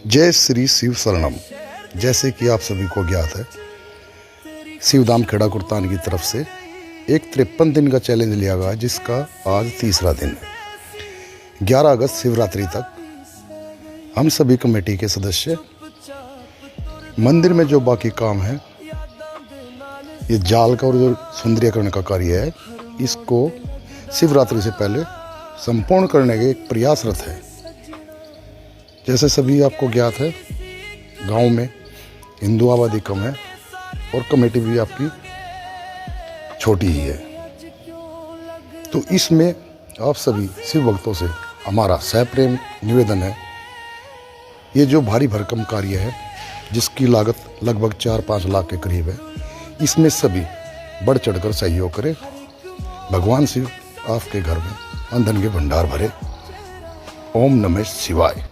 जय श्री शिव शरणम। जैसे कि आप सभी को ज्ञात है, शिवधाम खेड़ा कुर्तान की तरफ से एक 53 दिन का चैलेंज लिया गया, जिसका आज तीसरा दिन है। 11 अगस्त शिवरात्रि तक हम सभी कमेटी के सदस्य मंदिर में जो बाकी काम है, ये जाल का और जो सुंदरीकरण का कार्य है, इसको शिवरात्रि से पहले संपूर्ण करने के एक प्रयासरत है। जैसे सभी आपको ज्ञात है, गांव में हिंदू आबादी कम है और कमेटी भी आपकी छोटी ही है। तो इसमें आप सभी शिव भक्तों से हमारा सप्रेम निवेदन है, ये जो भारी भरकम कार्य है, जिसकी लागत लगभग 4-5 लाख के करीब है, इसमें सभी बढ़ चढ़कर सहयोग करें। भगवान शिव आपके घर में अन्न धन के भंडार भरे। ओम नमः शिवाय।